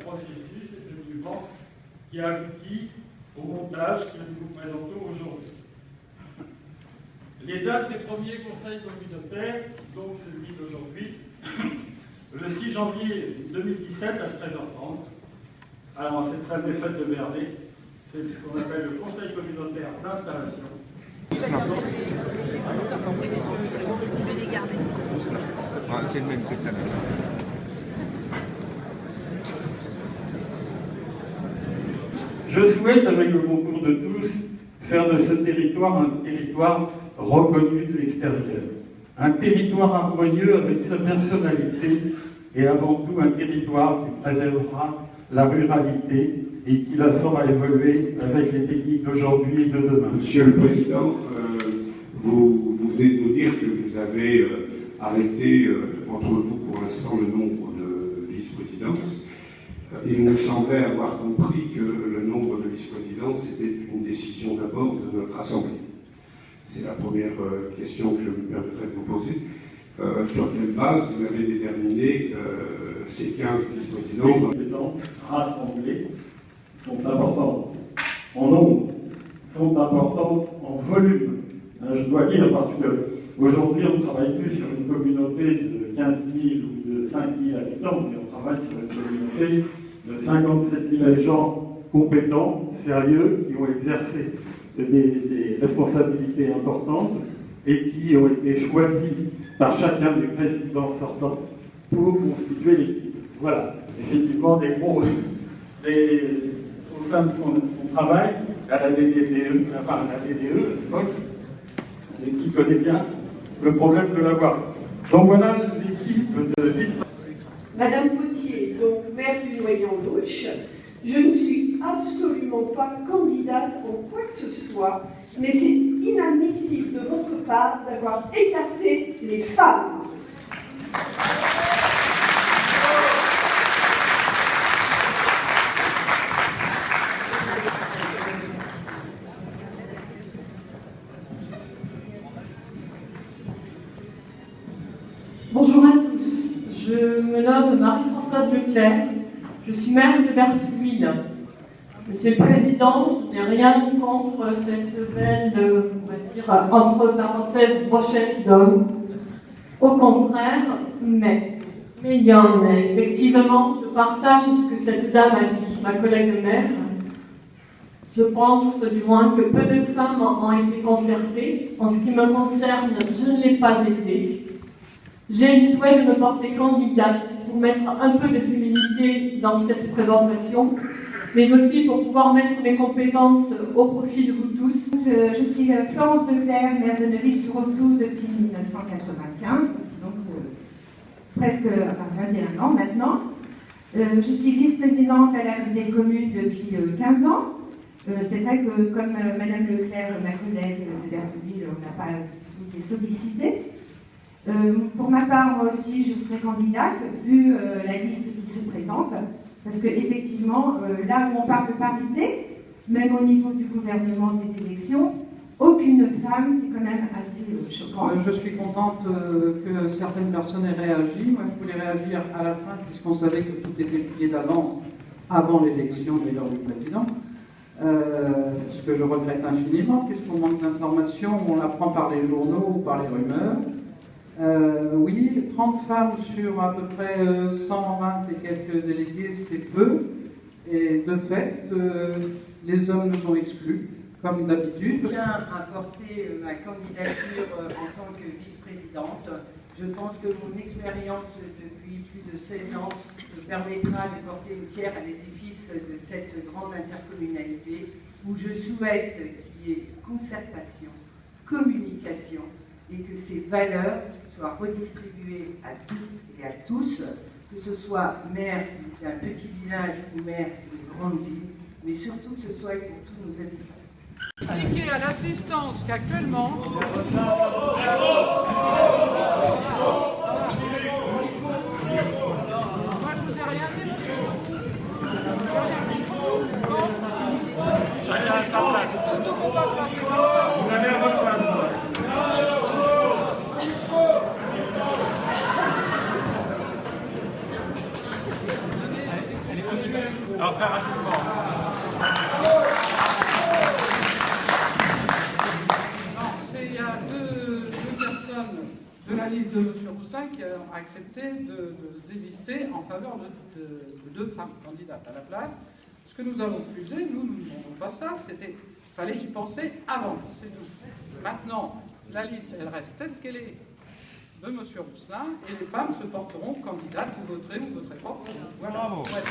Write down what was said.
processus et de mouvement qui a abouti au montage que nous vous présentons aujourd'hui. Les dates des premiers conseils communautaires, donc celui d'aujourd'hui, le 6 janvier 2017 à 13h30, alors cette salle des fêtes de Bernay, c'est ce qu'on appelle le conseil communautaire d'installation. Je vais les garder. C'est le même que ça. Je souhaite, avec le concours de tous, faire de ce territoire un territoire reconnu de l'extérieur. Un territoire harmonieux avec sa personnalité et avant tout un territoire qui préservera la ruralité et qui la fera évoluer avec les techniques d'aujourd'hui et de demain. Monsieur le Président, vous venez de nous dire que vous avez arrêté entre vous pour l'instant le nombre de vice-présidences. Il nous semblait avoir compris que le nombre de vice-présidences était une décision d'abord de notre Assemblée. C'est la première question que je me permettrai de vous poser. Sur quelle base vous avez déterminé ces 15 vice-présidents? Les compétences rassemblées sont importantes en nombre, sont importantes en volume. Je dois dire, parce qu'aujourd'hui, on ne travaille plus sur une communauté de 15 000 ou de 5 000 habitants, mais on travaille sur une communauté de 57 000 gens compétents, sérieux, qui ont exercé des responsabilités importantes et qui ont été choisis par chacun des présidents sortants pour constituer l'équipe. Voilà, effectivement, des gros, au sein de son travail, à la DDE, enfin la DDE, à l'époque, et qui connaît bien le problème de la voirie. Donc voilà l'équipe de vice. Madame Potier, donc maire du Noyant-l'Auche, je ne suis absolument pas candidate en quoi que ce soit, mais c'est inadmissible de votre part d'avoir écarté les femmes. Bonjour à tous, je me nomme Marie-Françoise Leclerc, je suis maire de Bertheville. Monsieur le Président, je n'ai rien contre cette belle, on va dire, entre parenthèses, brochette d'hommes. Au contraire, mais il y en a. Effectivement, je partage ce que cette dame a dit, ma collègue maire. Je pense du moins que peu de femmes ont été concertées. En ce qui me concerne, je ne l'ai pas été. J'ai le souhait de me porter candidate pour mettre un peu de féminité dans cette présentation, mais aussi pour pouvoir mettre mes compétences au profit de vous tous. Je suis Florence Leclerc, maire de Neuville-sur-Authou depuis 1995, donc presque 21 ans maintenant. Je suis vice-présidente à la Ligue des communes depuis 15 ans. C'est vrai que, comme Madame Leclerc, ma collègue de Bertheville, on n'a pas été sollicité. Pour ma part, moi aussi, je serai candidate, vu la liste qui se présente, parce qu'effectivement, là où on parle de parité, même au niveau du gouvernement des élections, aucune femme, c'est quand même assez choquant. Je suis contente que certaines personnes aient réagi. Moi, je voulais réagir à la fin, puisqu'on savait que tout était plié d'avance avant l'élection de l'heure du président. Ce que je regrette infiniment, puisqu'on manque d'informations, on l'apprend par les journaux ou par les rumeurs. Oui, 30 femmes sur à peu près 120 et quelques délégués, c'est peu. Et de fait, les hommes nous ont exclus, comme d'habitude. Je tiens à porter ma candidature en tant que vice-présidente. Je pense que mon expérience depuis plus de 16 ans me permettra de porter une pierre à l'édifice de cette grande intercommunalité où je souhaite qu'il y ait concertation, communication et que ces valeurs soient redistribuées à toutes et à tous, que ce soit maire d'un petit village ou maire d'une grande ville, mais surtout que ce soit pour tous nos habitants. Indiquer à l'assistance qu'actuellement... Moi, je vous ai rien dit, monsieur. Chacun à sa place. Surtout qu'on va se passer comme ça. Vous avez à votre place. Elle est Alors très rapidement. Il y a deux personnes de la liste de M. Roussin qui ont accepté de se désister en faveur de deux femmes candidates à la place. Ce que nous avons refusé, nous ne demandons pas ça, il fallait y penser avant, c'est tout. Maintenant, la liste, elle reste telle qu'elle est de M. Rousselin, et les femmes se porteront candidates, vous voterez pas. Voilà. Bravo. Ouais.